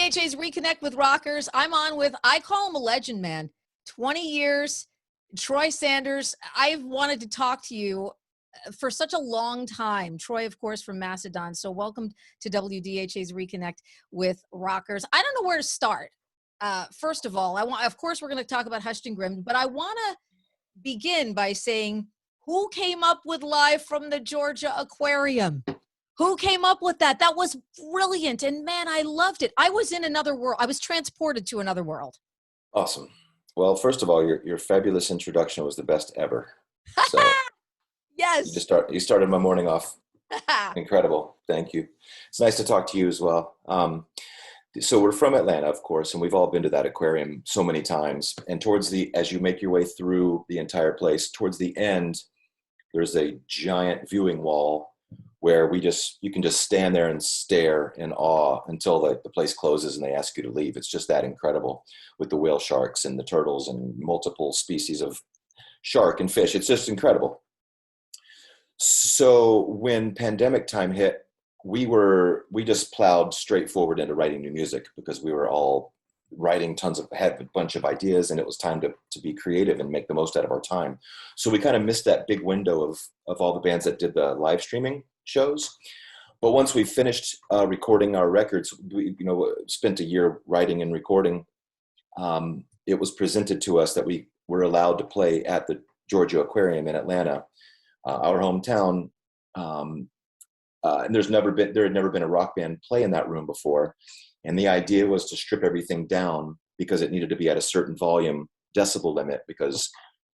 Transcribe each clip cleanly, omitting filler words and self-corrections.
WDHA's Reconnect with Rockers. I'm on with, I call him a legend, man. 20 years, Troy Sanders. I've wanted to talk to you for such a long time. Troy, of course, from Mastodon. So welcome to WDHA's Reconnect with Rockers. I don't know where to start. First of all, of course, we're going to talk about Hushed and Grim, but I want to begin by saying, who came up with Live from the Georgia Aquarium? Who came up with that? That was brilliant. And man, I loved it. I was in another world. I was transported to another world. Awesome. Well, first of all, your fabulous introduction was the best ever. So yes. You started my morning off. Incredible. Thank you. It's nice to talk to you as well. So we're from Atlanta, of course, and we've all been to that aquarium so many times. And as you make your way through the entire place, towards the end, there's a giant viewing wall where you can just stand there and stare in awe until the place closes and they ask you to leave. It's just that incredible with the whale sharks and the turtles and multiple species of shark and fish. It's just incredible. So when pandemic time hit, we just plowed straight forward into writing new music because we were all writing had a bunch of ideas, and it was time to be creative and make the most out of our time. So we kind of missed that big window of all the bands that did the live streaming shows. But once we finished recording our records, we spent a year writing and recording. It was presented to us that we were allowed to play at the Georgia Aquarium in Atlanta, our hometown. And there had never been a rock band play in that room before. And the idea was to strip everything down because it needed to be at a certain volume decibel limit, because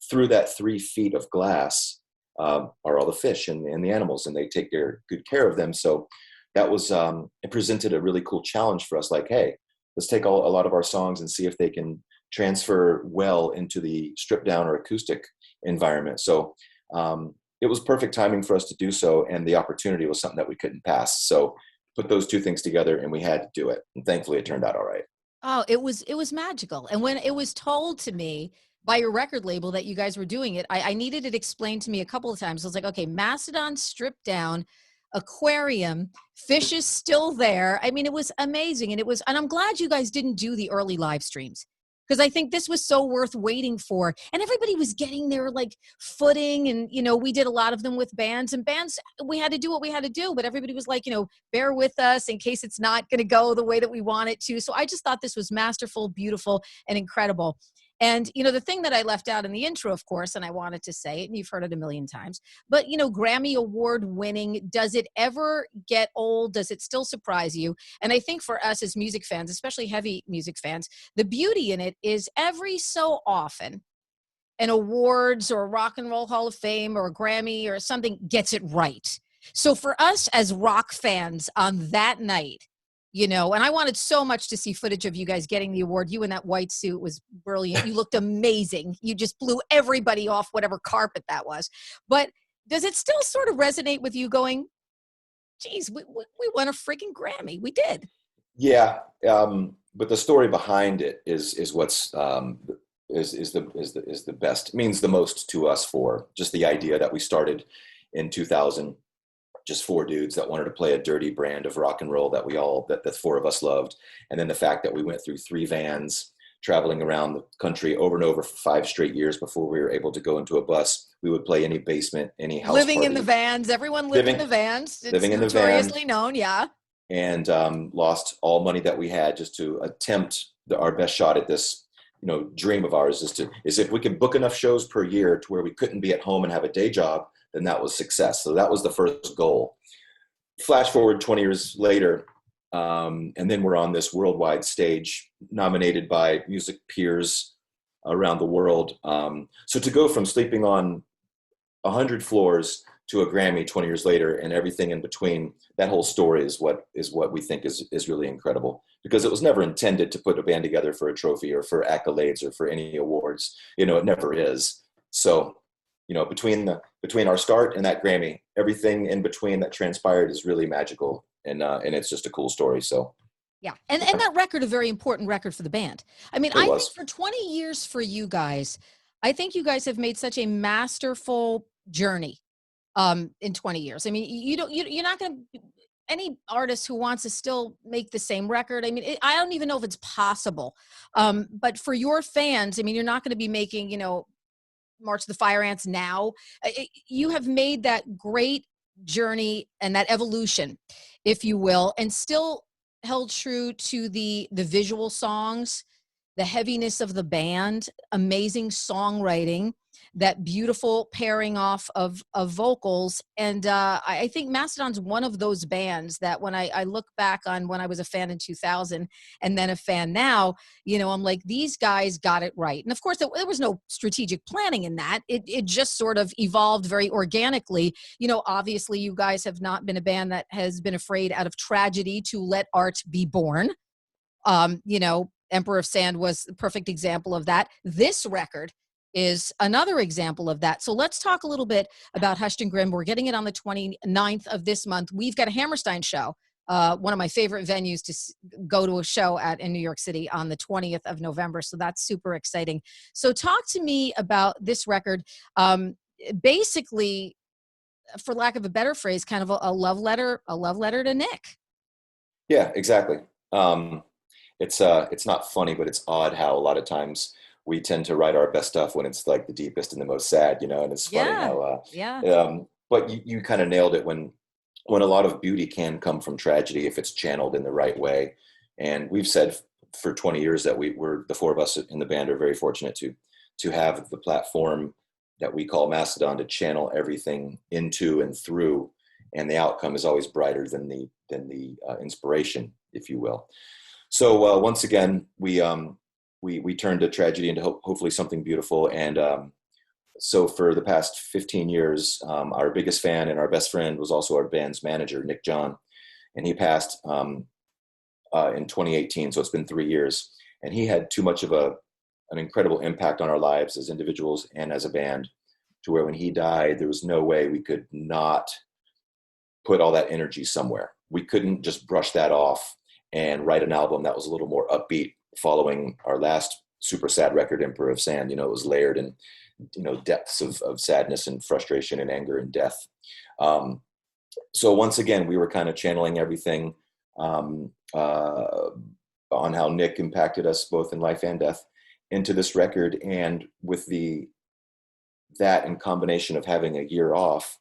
through that 3 feet of glass are all the fish and the animals, and they take good care of them. So that was, it presented a really cool challenge for us. Like, hey, let's take a lot of our songs and see if they can transfer well into the stripped down or acoustic environment. So it was perfect timing for us to do so. And the opportunity was something that we couldn't pass. So put those two things together and we had to do it. And thankfully it turned out all right. Oh, it was magical. And when it was told to me by your record label that you guys were doing it, I needed it explained to me a couple of times. I was like, okay, Mastodon stripped down, aquarium, fish is still there. I mean, it was amazing. And I'm glad you guys didn't do the early live streams, because I think this was so worth waiting for. And everybody was getting their like footing. And, we did a lot of them with bands, we had to do what we had to do. But everybody was like, bear with us in case it's not going to go the way that we want it to. So I just thought this was masterful, beautiful, and incredible. And, the thing that I left out in the intro, of course, and I wanted to say it, and you've heard it a million times, but, Grammy Award winning, does it ever get old? Does it still surprise you? And I think for us as music fans, especially heavy music fans, the beauty in it is every so often an awards or a Rock and Roll Hall of Fame or a Grammy or something gets it right. So for us as rock fans on that night, and I wanted so much to see footage of you guys getting the award. You in that white suit was brilliant. You looked amazing. You just blew everybody off whatever carpet that was. But does it still sort of resonate with you going, geez, we won a freaking Grammy. We did. Yeah. But the story behind it is what's, is the best. It means the most to us for just the idea that we started in 2000. Just 4 dudes that wanted to play a dirty brand of rock and roll that the 4 of us loved. And then the fact that we went through 3 vans traveling around the country over and over for 5 straight years before we were able to go into a bus. We would play any basement, any house living party. In the vans. Everyone lived in the vans. It's living in the van. Notoriously known, yeah. And lost all money that we had just to attempt our best shot at this, dream of ours is if we could book enough shows per year to where we couldn't be at home and have a day job, then that was success. So that was the first goal. Flash forward 20 years later, and then we're on this worldwide stage, nominated by music peers around the world. So to go from sleeping on 100 floors to a Grammy 20 years later and everything in between, that whole story is what we think is really incredible, because it was never intended to put a band together for a trophy or for accolades or for any awards. It never is. So, between our start and that Grammy, everything in between that transpired is really magical, and it's just a cool story. So, yeah, and that record, a very important record for the band. I mean, I think for 20 years for you guys, I think you guys have made such a masterful journey in 20 years. I mean, you're not going to any artist who wants to still make the same record. I mean, I don't even know if it's possible. But for your fans, I mean, you're not going to be making, March of the Fire Ants now. You have made that great journey and that evolution, if you will, and still held true to the visual songs, the heaviness of the band, amazing songwriting, that beautiful pairing off of vocals. And I think Mastodon's one of those bands that when I look back on when I was a fan in 2000 and then a fan now, I'm like, these guys got it right. And of course, there was no strategic planning in that. It just sort of evolved very organically. Obviously, you guys have not been a band that has been afraid out of tragedy to let art be born. Emperor of Sand was the perfect example of that. This record is another example of that. So let's talk a little bit about Hushed and Grim. We're getting it on the 29th of this month. We've got a Hammerstein show, one of my favorite venues to go to a show at in New York City on the 20th of November. So that's super exciting. So talk to me about this record. Basically, for lack of a better phrase, kind of a love letter to Nick. Yeah, exactly. It's not funny, but it's odd how a lot of times we tend to write our best stuff when it's like the deepest and the most sad, and it's funny how, but you kind of nailed it when a lot of beauty can come from tragedy if it's channeled in the right way. And we've said for 20 years that we're the four of us in the band are very fortunate to have the platform that we call Mastodon to channel everything into and through, and the outcome is always brighter than the inspiration, if you will. So once again, we turned a tragedy into hopefully something beautiful. And so for the past 15 years, our biggest fan and our best friend was also our band's manager, Nick John, and he passed in 2018. So it's been 3 years, and he had too much of an incredible impact on our lives as individuals and as a band, to where when he died, there was no way we could not put all that energy somewhere. We couldn't just brush that off and write an album that was a little more upbeat following our last super sad record, Emperor of Sand. It was layered in, depths of sadness and frustration and anger and death. So once again, we were kind of channeling everything on how Nick impacted us both in life and death into this record. And with that in combination of having a year off,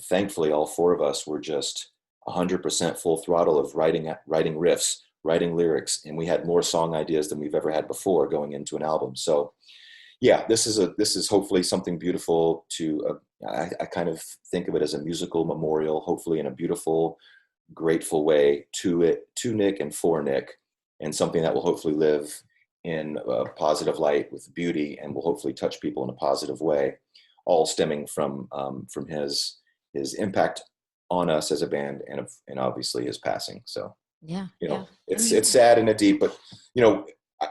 thankfully all four of us were just 100% full throttle of writing riffs, writing lyrics, and we had more song ideas than we've ever had before going into an album. So yeah, this is hopefully something beautiful to, I kind of think of it as a musical memorial, hopefully in a beautiful, grateful way to Nick and for Nick, and something that will hopefully live in a positive light with beauty and will hopefully touch people in a positive way, all stemming from his impact on us as a band and obviously his passing. So it's sad and deep, but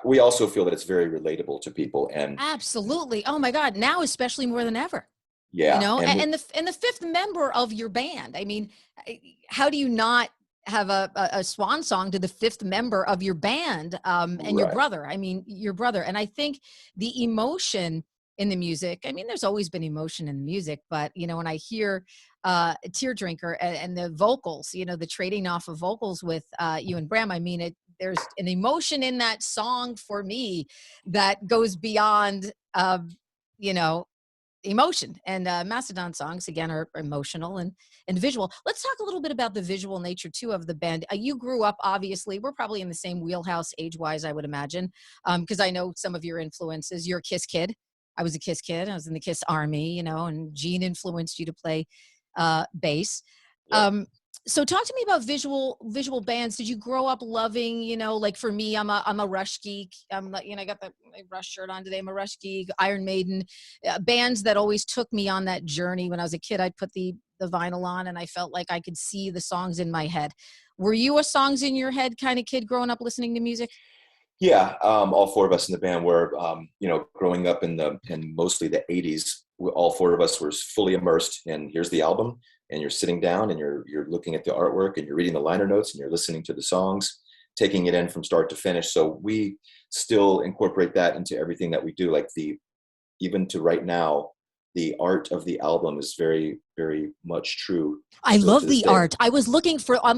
we also feel that it's very relatable to people. And absolutely, oh my God, now especially more than ever. Yeah, and the fifth member of your band. I mean, how do you not have a swan song to the fifth member of your band, and right. your brother. And I think the emotion in the music, I mean, there's always been emotion in the music, but when I hear Teardrinker and the vocals, the trading off of vocals with you and Bram, I mean, there's an emotion in that song for me that goes beyond emotion. And Mastodon songs again are emotional and visual. Let's talk a little bit about the visual nature too of the band. You grew up, obviously, we're probably in the same wheelhouse age-wise, I would imagine, because I know some of your influences. You're a Kiss kid. I was a Kiss kid. I was in the Kiss Army, and Gene influenced you to play bass. Yeah. So talk to me about visual bands. Did you grow up loving, like for me, I'm a Rush geek. I got my Rush shirt on today. I'm a Rush geek, Iron Maiden, bands that always took me on that journey. When I was a kid, I'd put the vinyl on and I felt like I could see the songs in my head. Were you a songs in your head kind of kid growing up listening to music? Yeah, all four of us in the band were, growing up in mostly the 80s. All four of us were fully immersed in here's the album, and you're sitting down and you're looking at the artwork and you're reading the liner notes and you're listening to the songs, taking it in from start to finish. So we still incorporate that into everything that we do. Like even to right now, the art of the album is very, very much true I still love to this the day. art. I'm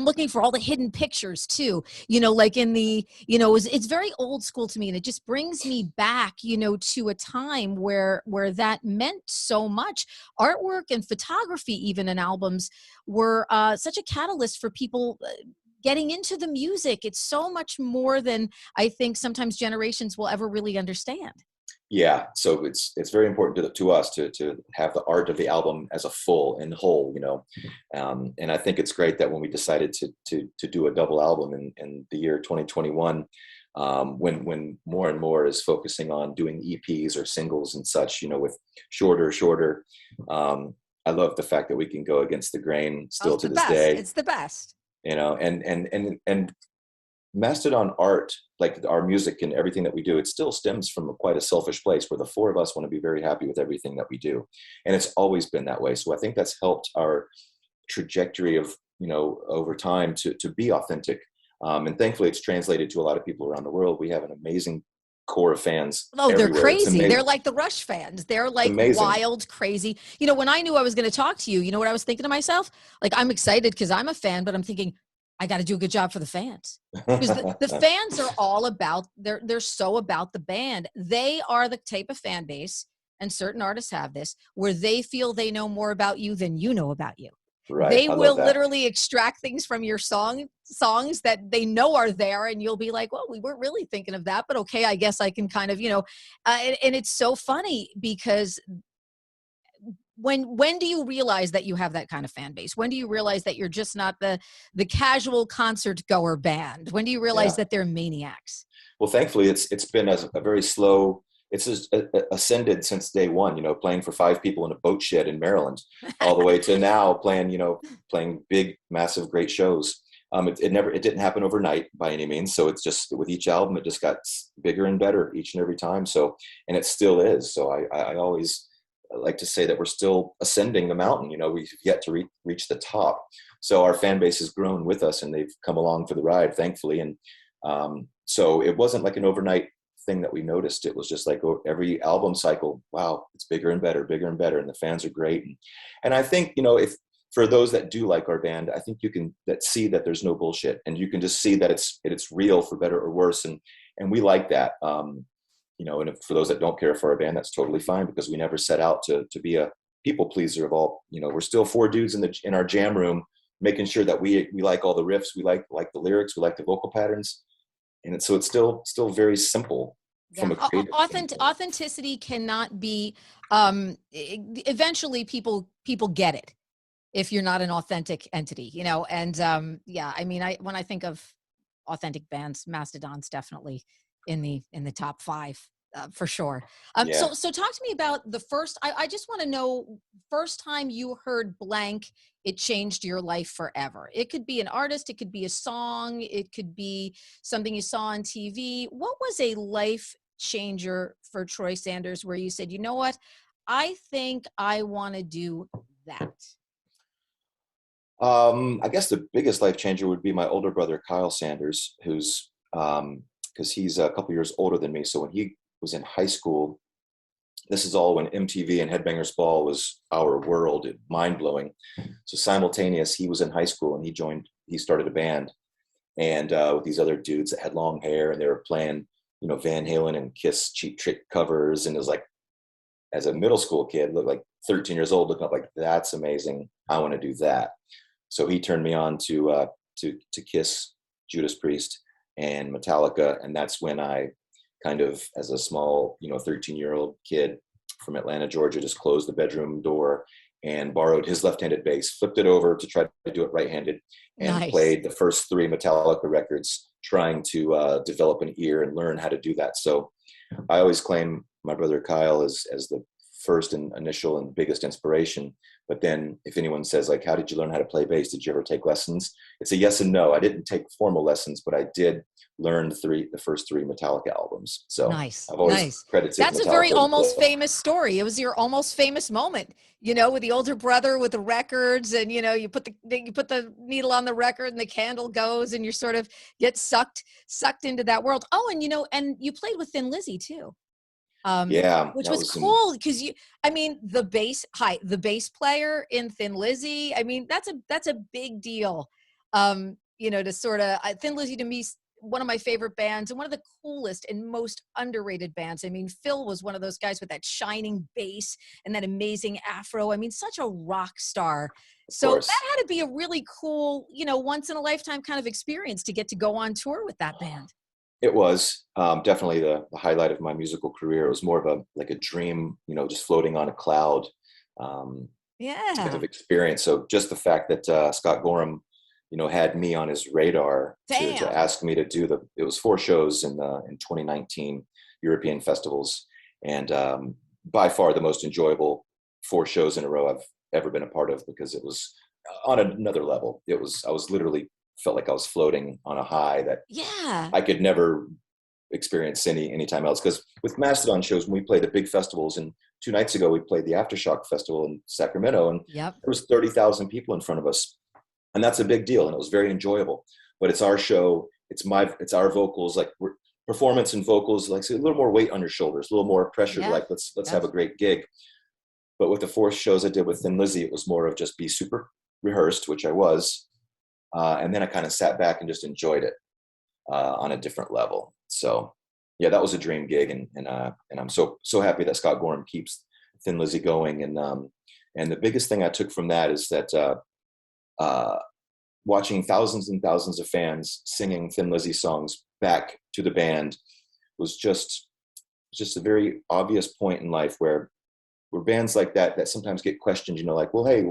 looking for all the hidden pictures too, like in the, it's very old school to me. And it just brings me back, to a time where that meant so much. Artwork and photography, even in albums, were such a catalyst for people getting into the music. It's so much more than I think sometimes generations will ever really understand. Yeah, so it's very important to us to have the art of the album as a full and whole, and I think it's great that when we decided to do a double album in the year 2021, when more and more is focusing on doing EPs or singles and such, with shorter. I love the fact that we can go against the grain Oh, still it's to the this best. day, It's the best. and Mastodon art, like our music and everything that we do, it still stems from quite a selfish place where the four of us want to be very happy with everything that we do. And it's always been that way. So I think that's helped our trajectory of, over time to be authentic. And thankfully it's translated to a lot of people around the world. We have an amazing core of fans Oh, they're everywhere. It's crazy. They're amazing. like the Rush fans. They're It's like amazing. wild, crazy. When I knew I was going to talk to you, you know what I was thinking to myself? Like, I'm excited because I'm a fan, but I'm thinking, I got to do a good job for the fans. Because the fans are all about, they're so about the band. They are the type of fan base, and certain artists have this, where they feel they know more about you than you know about you. Right. They I love will that. literally extract things from your songs that they know are there, and you'll be like, well, we weren't really thinking of that, but okay, I guess I can kind of, and it's so funny because when do you realize that you have that kind of fan base? When do you realize that you're just not the casual concert goer band? When do you realize Yeah. that they're maniacs? Well, thankfully, it's been a very slow. It's just ascended since day one. Playing for 5 people in a boat shed in Maryland, all the way to now playing big, massive, great shows. It didn't happen overnight by any means. So it's just with each album, it just got bigger and better each and every time. So, and it still is. So I always like to say that we're still ascending the mountain. We've yet to reach the top. So our fan base has grown with us, and they've come along for the ride, thankfully. And so it wasn't like an overnight thing that we noticed. It was just like every album cycle, wow, it's bigger and better, and the fans are great. And I think, if for those that do like our band, I think you can see that there's no bullshit, and you can just see that it's real, for better or worse. And we like that. And for those that don't care for our band, that's totally fine, because we never set out to be a people pleaser of all. We're still 4 dudes in our jam room, making sure that we like all the riffs, we like the lyrics, we like the vocal patterns, and it's still very simple from Yeah, a creative standpoint. authenticity cannot be. Eventually, people get it if you're not an authentic entity, And yeah, I mean, when I think of authentic bands, Mastodon's definitely in the top 5 for sure. Yeah. So talk to me about the first. I just want to know, first time you heard blank, it changed your life forever. It could be an artist, it could be a song, it could be something you saw on TV. What was a life changer for Troy Sanders where you said, you know what, I think I want to do that? I guess the biggest life changer would be my older brother, Kyle Sanders, who's because he's a couple years older than me. So when he was in high school, this is all when MTV and Headbangers Ball was our world, mind blowing. So simultaneous, he was in high school and he started a band, and with these other dudes that had long hair, and they were playing, Van Halen and Kiss Cheap Trick covers. And it was like, as a middle school kid, looked like 13 years old, looking up like, that's amazing, I want to do that. So he turned me on to Kiss, Judas Priest, and Metallica, and that's when I kind of, as a small, 13-year-old kid from Atlanta, Georgia, just closed the bedroom door and borrowed his left-handed bass, flipped it over to try to do it right-handed, and Nice. played the first 3 Metallica records, trying to develop an ear and learn how to do that. So I always claim my brother Kyle as the first and initial and biggest inspiration. But then if anyone says, like, how did you learn how to play bass? Did you ever take lessons? It's a yes and no. I didn't take formal lessons, but I did learn the first 3 Metallica albums. So Nice. I've always Nice. credited That's a Metallica very as almost well. famous story. It was your almost famous moment, with the older brother with the records, and you put the needle on the record and the candle goes, and you sort of get sucked into that world. Oh, and and you played with Thin Lizzy too. Yeah, which that was was some. cool because the bass player in Thin Lizzy. I mean, that's a big deal. To sort of Thin Lizzy to me, one of my favorite bands and one of the coolest and most underrated bands. I mean, Phil was one of those guys with that shining bass and that amazing afro. I mean, such a rock star. Of So that course. had to be a really cool, once in a lifetime kind of experience to get to go on tour with that band. It was definitely the highlight of my musical career. It was more of a like a dream, just floating on a cloud um, type of Yeah. experience. So just the fact that Scott Gorham, had me on his radar to Damn. ask me to do it was 4 shows in 2019 European festivals, and by far the most enjoyable 4 shows in a row I've ever been a part of, because it was on another level. I was literally felt like I was floating on a high that Yeah. I could never experience anytime else. Because with Mastodon shows, when we play the big festivals, and 2 nights ago we played the Aftershock Festival in Sacramento, and Yep. there was 30,000 people in front of us, and that's a big deal, and it was very enjoyable. But it's our show, it's our vocals, like performance and vocals, like so a little more weight on your shoulders, a little more pressure. Yeah. Like let's Yep. have a great gig. But with the 4 shows I did with Thin Lizzy, it was more of just be super rehearsed, which I was, and then I kind of sat back and just enjoyed it on a different level. So yeah, that was a dream gig, and I'm so happy that Scott Gorham keeps Thin Lizzy going. And the biggest thing I took from that is that uh, watching thousands and thousands of fans singing Thin Lizzy songs back to the band was just a very obvious point in life where bands like that sometimes get questioned, like, well, hey,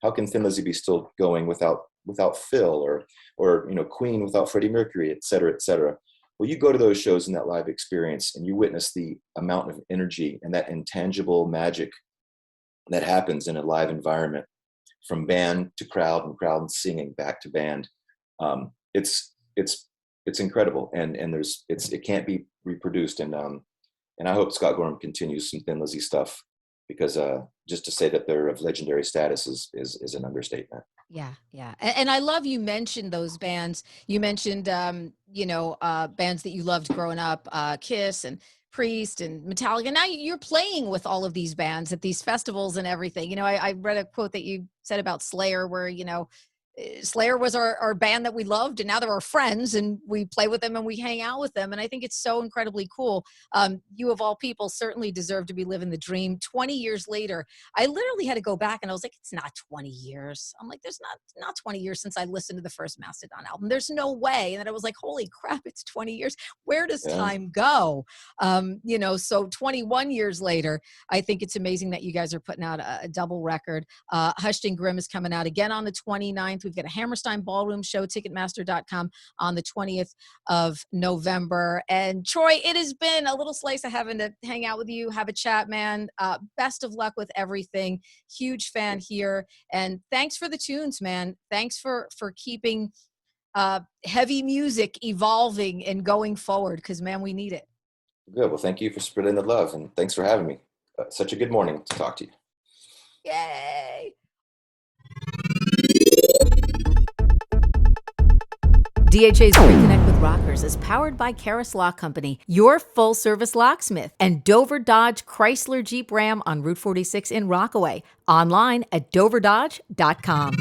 how can Thin Lizzy be still going without Phil, or Queen without Freddie Mercury, et cetera, et cetera. Well, you go to those shows in that live experience and you witness the amount of energy and that intangible magic that happens in a live environment, from band to crowd and crowd singing back to band. It's incredible, and it can't be reproduced. And I hope Scott Gorham continues some Thin Lizzy stuff, because just to say that they're of legendary status is an understatement. Yeah, yeah. And I love you mentioned those bands. You mentioned bands that you loved growing up, Kiss and Priest and Metallica. Now you're playing with all of these bands at these festivals and everything. I read a quote that you said about Slayer where, Slayer was our band that we loved, and now they're our friends, and we play with them and we hang out with them. And I think it's so incredibly cool. You of all people certainly deserve to be living the dream. 20 years later, I literally had to go back and I was like, it's not 20 years. I'm like, there's not 20 years since I listened to the first Mastodon album. There's no way. And then I was like, holy crap, it's 20 years. Where does Yeah, time go? So 21 years later, I think it's amazing that you guys are putting out a double record. Hushed and Grim is coming out again on the 29th. We've got a Hammerstein Ballroom show, Ticketmaster.com, on the 20th of November. And Troy, it has been a little slice of heaven to hang out with you, have a chat, man. Best of luck with everything. Huge fan here. And thanks for the tunes, man. Thanks for keeping heavy music evolving and going forward, because, man, we need it. good. Well, thank you for spreading the love, and thanks for having me. Such a good morning to talk to you. Yay! DHA's Reconnect with Rockers is powered by Karis Lock Company, your full-service locksmith, and Dover Dodge Chrysler Jeep Ram on Route 46 in Rockaway. Online at doverdodge.com.